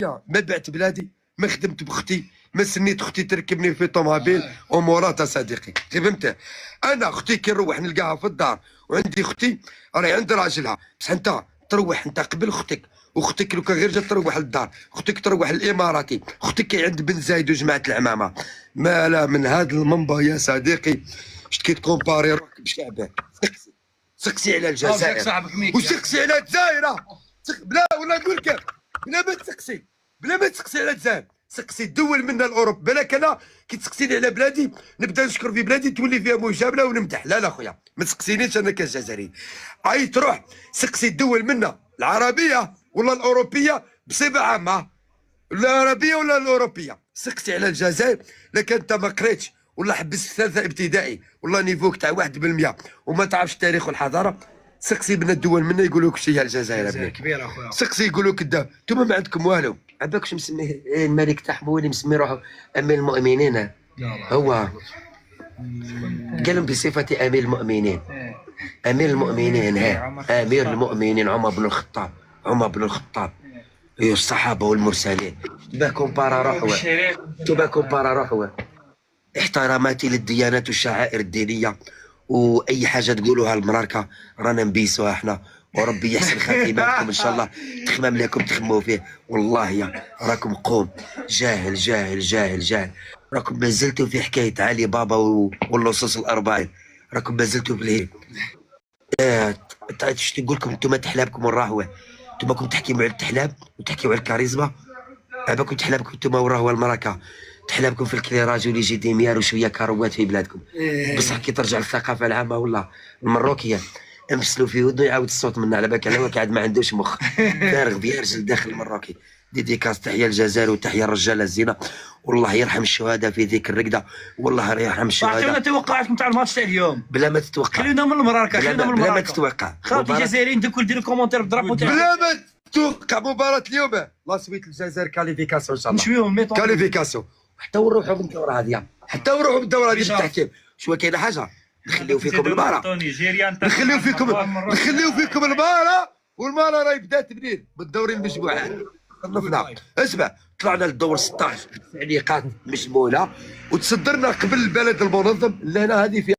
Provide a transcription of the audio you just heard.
ما بعت بلادي، ما خدمت بختي، ما سنيت اختي تركبني في طوموبيل امورات صديقي، فهمت؟ انا اختي كي نروح نلقاها في الدار، وعندي اختي راهي عند راجلها، بصح انت تروح انت قبل اختك، واختك لو كان غير جات تروح للدار، اختك تروح للاماراتي، اختك عند بن زايد وجماعه العمامه. ما لا من هذا المنبر يا صديقي شت كي تكومباري روحك بشعبك. سقسي على الجزائر وسقسي على الجزائر، بلا ولا نقول لك بلا ما تسقسي، بلا ما تسقسي على الجزائر، سقسي الدول منا الاوروب. بالك انا كي تسقسيني على بلادي نبدا نشكر في بلادي تولي فيها مجامله ونمدح. لا لا خويا ما تسقسينيش انا كجزائري. اي تروح سقسي الدول منا العربيه ولا الاوروبيه بصفه عامه، العربيه ولا الاوروبيه. سقسي على الجزائر لكن انت ما قريتش ولا حبست ثالثه ابتدائي ولا نيفوك تاع 1% وما تعرفش التاريخ والحضاره، سقسي بين الدول منا يقولوا لك شي هي الجزائر. الجزائر كبيره اخويا. سقسي يقولوا لك انتم ما عندكم والو. عباكش مسميه الملك تاع حمولي مسمي روحه امير المؤمنين. هو قال لهم بصفتي امير المؤمنين، امير المؤمنين. ها امير المؤمنين عمر بن الخطاب، عمر بن الخطاب. هي الصحابه والمرسلين. تبا كومبارا روحوا، تبا كومبارا روحوا. احتراماتي للديانات والشعائر الدينيه، واي حاجه تقولوها المراركه رانا نبيسوها احنا، وربي يحسن خاتمتكم ان شاء الله. تخمام لكم تخموا فيه والله يا راكم قوم جاهل جاهل جاهل جاهل. راكم ما زلتوا في حكايه علي بابا واللصوص الاربعين، راكم ما زلتوا في الهيب. اش نقول لكم انتم تحلابكم والراهوه، انتم راكم تحكيوا على التحلاب وتحكيوا على الكاريزما. عباكم تحلابكم انتم والراهوه المراكه، تحلابكم في الكليراج ولي جي ديميار وشويه كاروات في بلادكم. بصح كي ترجع للثقافه العامه والله المروكيه امسلوا في ودنو يعاود الصوت منا على بالك على قاعد ما عندوش مخ فارغ بيرجل داخل المراكي. ديديكاس تحيا الجزائر وتحيا الرجال الزينه، والله يرحم الشهداء في ذيك الرقده، والله يرحم الشهداء. اعطيونا توقعاتكم تاع الماتش تاع اليوم بلا ما تتوقع، خلينا من المراركه، خلينا من المراركه بلا ما تتوقع. خاوتي الجزائريين دوك ديروا كومونتير بالدرابو تاعكم بلا ما تتوقع مباراه اليوم. لا سويت الجزائر كاليفيكاسيون ان شاء الله، نشويهم ميطون كاليفيكاسيون. حتى نروحوا بالدوره هذه، حتى نروحوا بالدوره هذه بالتحكيم. شويه كاينه حاجه نخليو فيكم المباراه، نخليو فيكم المباراه، والمباراه راهي بدات منين؟ بالدوري المجموعات. صنفنا اسمع طلعنا للدور 16 تعليقات مجموله وتصدرنا قبل البلد المنظم لنا هذه في